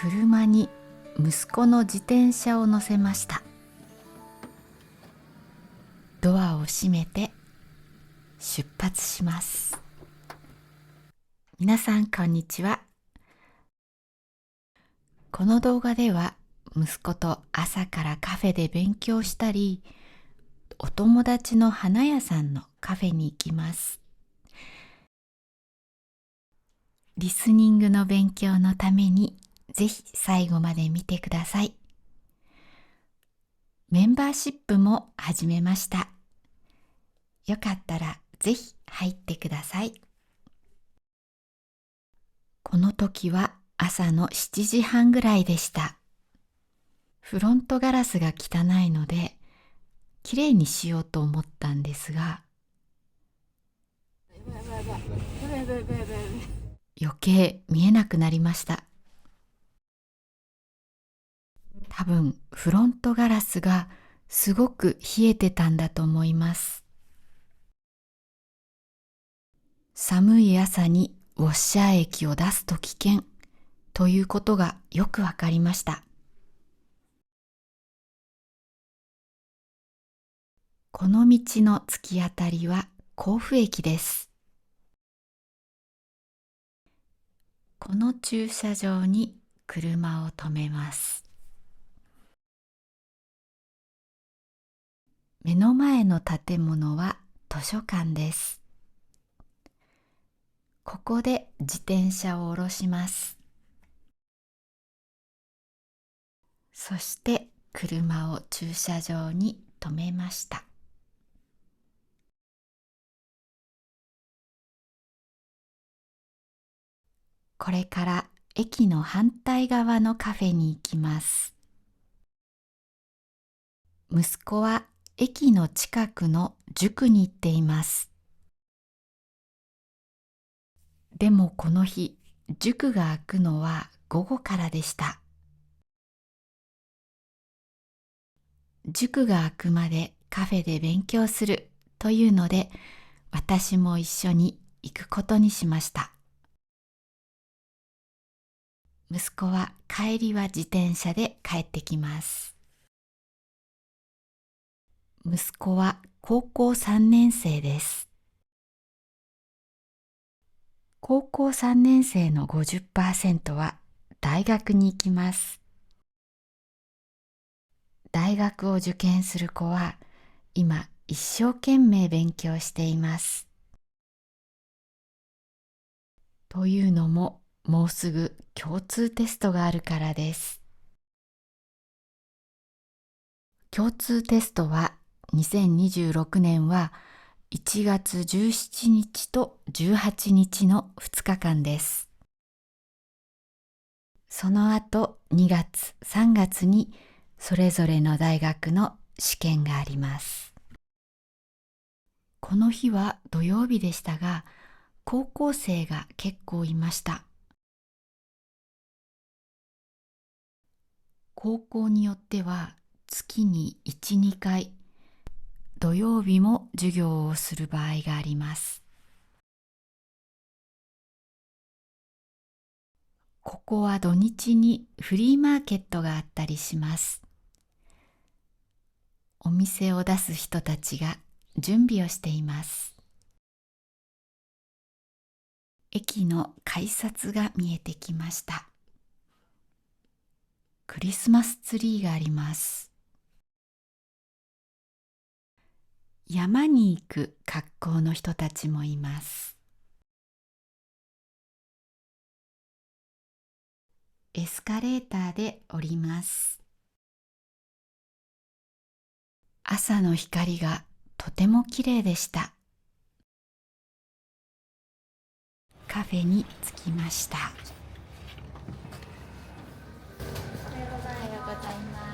車に息子の自転車を乗せました。ドアを閉めて出発します。皆さんこんにちは。この動画では息子と朝からカフェで勉強したり、お友達の花屋さんのカフェに行きます。リスニングの勉強のためにぜひ最後まで見てください。メンバーシップも始めました。よかったらぜひ入ってください。この時は朝の7時半ぐらいでした。フロントガラスが汚いので、きれいにしようと思ったんですが、余計見えなくなりました。多分フロントガラスがすごく冷えてたんだと思います。寒い朝にウォッシャー液を出すと危険ということがよくわかりました。この道の突き当たりは甲府駅です。この駐車場に車を止めます。目の前の建物は図書館です。ここで自転車を下ろします。そして車を駐車場に止めました。これから駅の反対側のカフェに行きます。息子は駅の近くの塾に行っています。でもこの日、塾が開くのは午後からでした。塾が開くまでカフェで勉強するというので、私も一緒に行くことにしました。息子は帰りは自転車で帰ってきます。息子は高校3年生です。高校3年生の 50% は大学に行きます。大学を受験する子は今一生懸命勉強しています。というのももうすぐ共通テストがあるからです。共通テストは2026年は1月17日と18日の2日間です。その後2月、3月にそれぞれの大学の試験があります。この日は土曜日でしたが、高校生が結構いました。高校によっては月に1、2回、土曜日も授業をする場合があります。ここは土日にフリーマーケットがあったりします。お店を出す人たちが準備をしています。駅の改札が見えてきました。クリスマスツリーがあります。山に行く格好の人たちもいます。エスカレーターで降ります。朝の光がとてもきれいでした。カフェに着きました。おはようございます。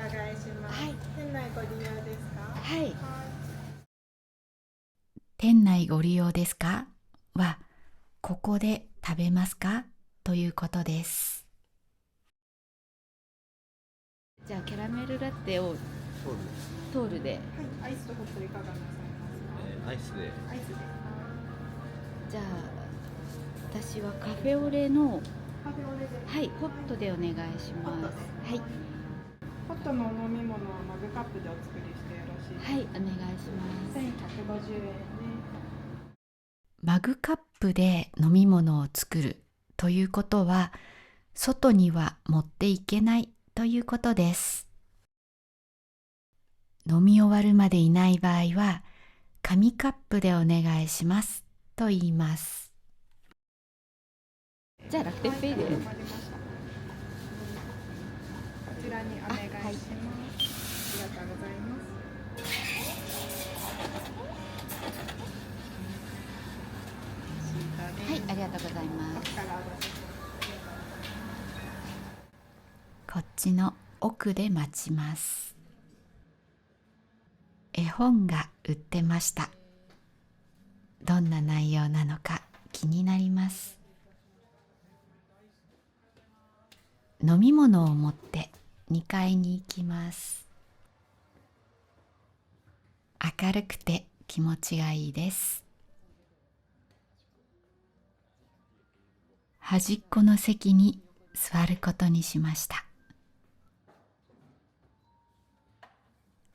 お伺いします。はい。店内ご利用ですか？はい。店内ご利用ですかは、ここで食べますかということです。じゃあキャラメルラテをトールで。はい、アイスとホットいかがなさいますか？アイスで。アイスで。じゃあ私はカフェオレの、カフェオレで。はい、ホットでお願いします。はい、ホットのお飲み物はマグカップでお作りしてよろしいですか？はい、お願いします。1150円で。マグカップで飲み物を作るということは、外には持っていけないということです。飲み終わるまでいない場合は、紙カップでお願いしますと言います。じゃあ楽天ペイで。わかりました。こちらにお願いします。ありがとうございます。はい、ありがとうございます。こっちの奥で待ちます。絵本が売ってました。どんな内容なのか気になります。飲み物を持って2階に行きます。明るくて気持ちがいいです。端っこの席に座ることにしました。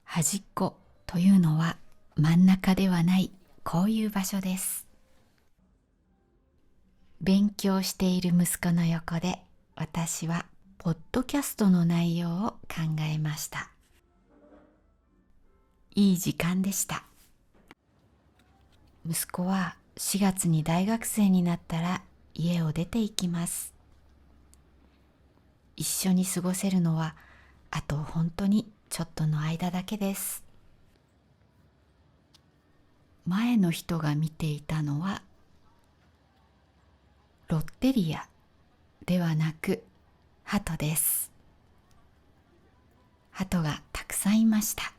端っこというのは真ん中ではない、こういう場所です。勉強している息子の横で私はポッドキャストの内容を考えました。いい時間でした。息子は4月に大学生になったら家を出て行きます。一緒に過ごせるのはあと本当にちょっとの間だけです。前の人が見ていたのはロッテリアではなく鳩です。鳩がたくさんいました。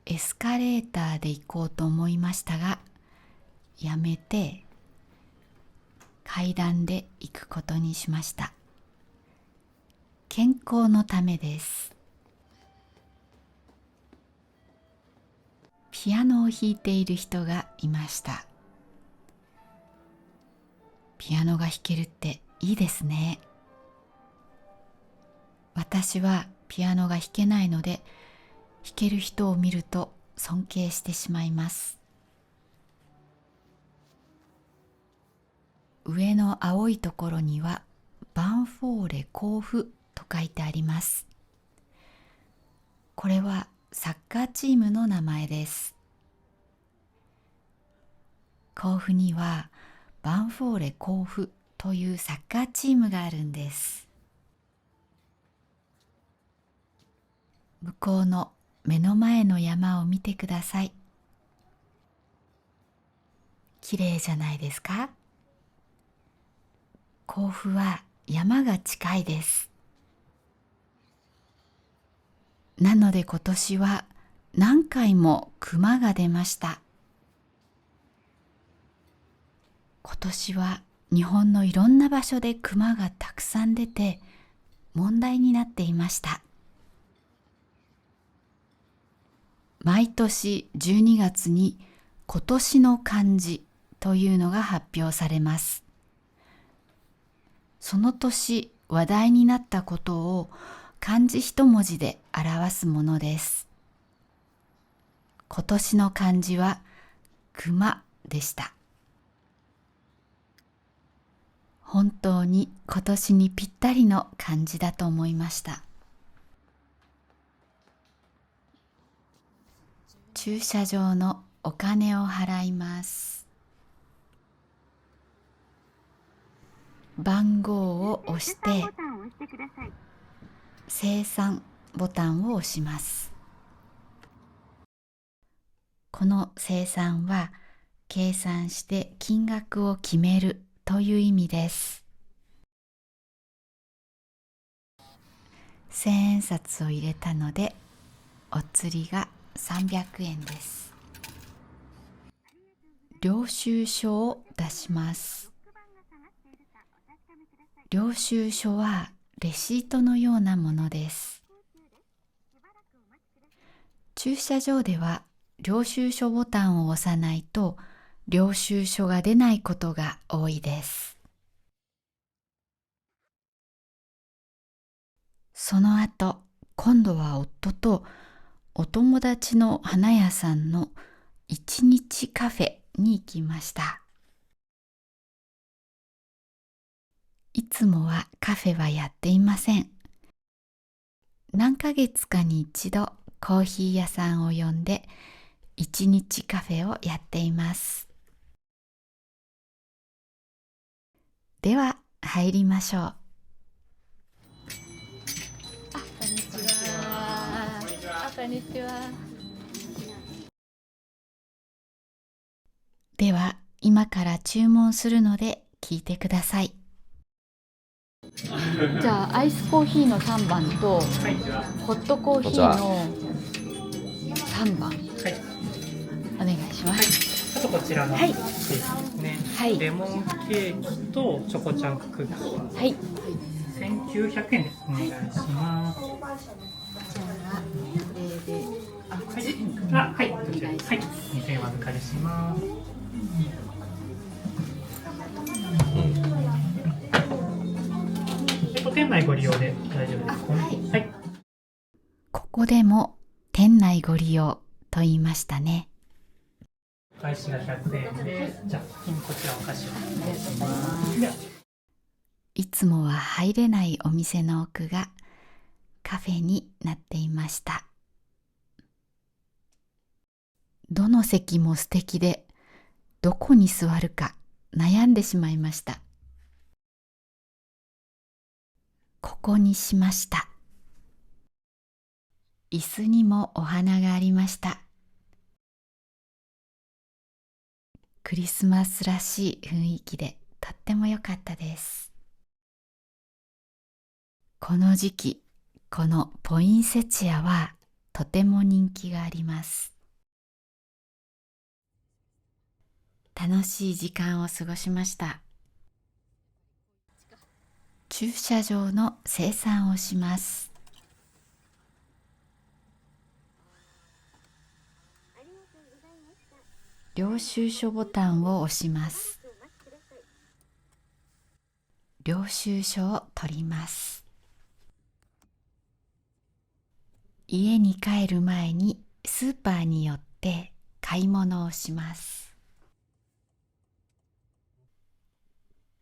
エスカレーターで行こうと思いましたが、やめて階段で行くことにしました。健康のためです。ピアノを弾いている人がいました。ピアノが弾けるっていいですね。私はピアノが弾けないので、弾ける人を見ると尊敬してしまいます。上の青いところにはバンフォーレ甲府と書いてあります。これはサッカーチームの名前です。甲府にはバンフォーレ甲府というサッカーチームがあるんです。向こうの目の前の山を見てください。綺麗じゃないですか？甲府は山が近いです。なので今年は何回も熊が出ました。今年は日本のいろんな場所で熊がたくさん出て問題になっていました。毎年12月に今年の漢字というのが発表されます。その年話題になったことを漢字一文字で表すものです。今年の漢字は熊でした。本当に今年にぴったりの漢字だと思いました。駐車場のお金を払います。番号を押して精算ボタンを押します。この精算は計算して金額を決めるという意味です。千円札を入れたのでお釣りが300円です。領収書を出します。領収書はレシートのようなものです。駐車場では領収書ボタンを押さないと領収書が出ないことが多いです。その後、今度は夫とお友達の花屋さんの一日カフェに行きました。いつもはカフェはやっていません。何ヶ月かに一度コーヒー屋さんを呼んで一日カフェをやっています。では入りましょう。こんにちは。こんにちは。では今から注文するので聞いてください。じゃあアイスコーヒーの3番とホットコーヒーの3番、お願いします。あとこちらのはいケーキですね。はい、レモンケーキとチョコチャンククッキー。はい、1900円です。お願いします。じゃあこれではい、こちらです。はい、2000円お預かりします。店内ご利用で大丈夫ですか？はい。ここでも店内ご利用と言いましたね。開始が100円で、じゃあこちらお菓子をお願いします。いつもは入れないお店の奥がカフェになっていました。どの席も素敵で、どこに座るか悩んでしまいました。ここにしました。椅子にもお花がありました。クリスマスらしい雰囲気でとっても良かったです。この時期、このポインセチアはとても人気があります。楽しい時間を過ごしました。駐車場の精算をします。領収書ボタンを押します。領収書を取ります。家に帰る前にスーパーに寄って買い物をします。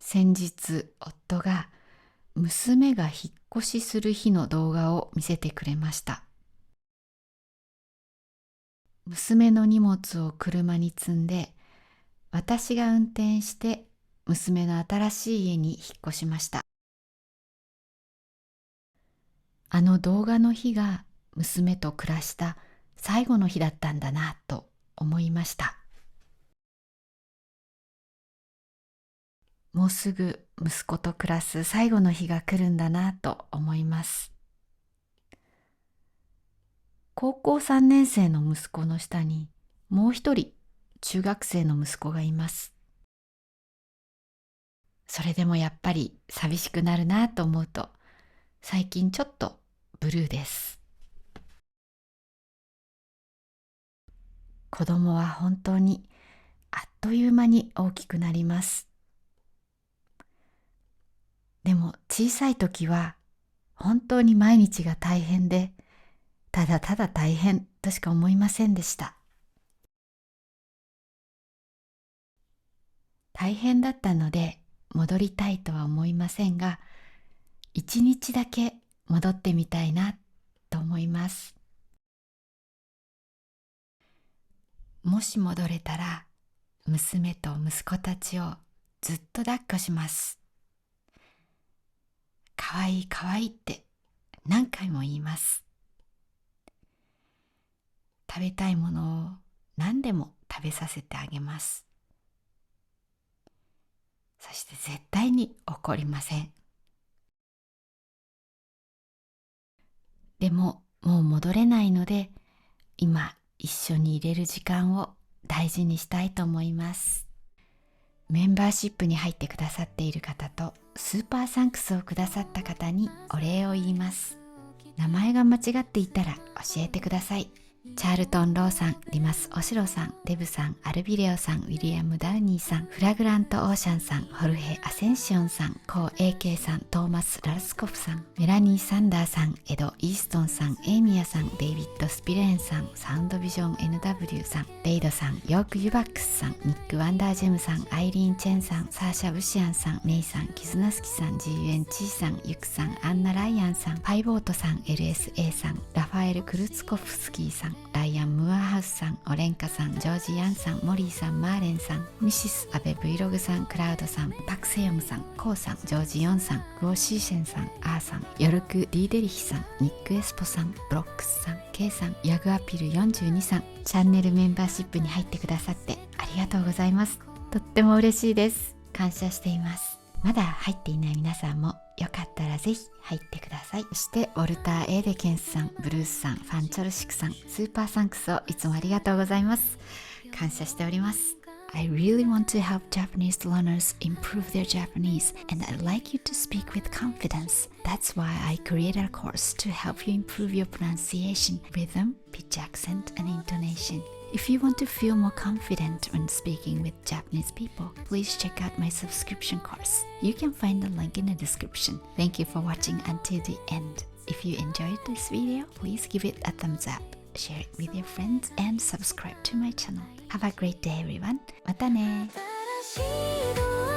先日夫が娘が引っ越しする日の動画を見せてくれました。娘の荷物を車に積んで、私が運転して娘の新しい家に引っ越しました。あの動画の日が娘と暮らした最後の日だったんだなと思いました。もうすぐ息子と暮らす最後の日が来るんだなと思います。高校3年生の息子の下にもう一人中学生の息子がいます。それでもやっぱり寂しくなるなと思うと、最近ちょっとブルーです。子供は本当にあっという間に大きくなります。でも小さい時は本当に毎日が大変で、ただただ大変としか思いませんでした。大変だったので戻りたいとは思いませんが、一日だけ戻ってみたいなと思います。もし戻れたら、娘と息子たちをずっと抱っこします。かわいいかわいいって何回も言います。食べたいものを何でも食べさせてあげます。そして絶対に怒りません。でももう戻れないので、今一緒にいれる時間を大事にしたいと思います。メンバーシップに入ってくださっている方とスーパーサンクスをくださった方にお礼を言います。名前が間違っていたら教えてください。チャールトン・ローさん、リマス・オシロさん、デブさん、アルビレオさん、ウィリアム・ダウニーさん、フラグラント・オーシャンさん、ホルヘ・アセンシオンさん、コー・AK さん、トーマス・ラルスコフさん、メラニー・サンダーさん、エド・イーストンさん、エイミヤさん、デイビッド・スピレーンさん、サウンドビジョン NW さん、レイドさん、ヨーク・ユバックスさん、ニック・ワンダージェムさん、アイリーン・チェンさん、サーシャ・ブシアンさん、メイさん、キズナスキさん、GUN チーさん、ユクさん、アンナ・ライアンさん、パイボートさん、LSA さん、ラファエル・クルツコフスキーさん、ライアン・ムアハウスさん、オレンカさん、ジョージ・ヤンさん、モリーさん、マーレンさん、ミシス・アベ Vlog さん、クラウドさん、パクセヨムさん、コウさん、ジョージ・ヨンさん、グオシーシェンさん、アーさん、ヨルク・ディーデリヒさん、ニック・エスポさん、ブロックスさん、ケイさん、ヤグアピル42さん、チャンネルメンバーシップに入ってくださってありがとうございます。とっても嬉しいです。感謝しています。まだ入っていない皆さんもよかったらぜひ入ってください。そしてウォルター・エーデケンスさん、ブルースさん、ファンチョルシクさん、スーパーサンクスをいつもありがとうございます。感謝しております。I really want to help Japanese learners improve their Japanese, and I'd like you to speak with confidence. That's why I created a course to help you improve your pronunciation, rhythm, pitch, accent, and intonation.If you want to feel more confident when speaking with Japanese people, please check out my subscription course. You can find the link in the description. Thank you for watching until the end. If you enjoyed this video, please give it a thumbs up, share it with your friends, and subscribe to my channel. Have a great day, everyone. またね。新しいドア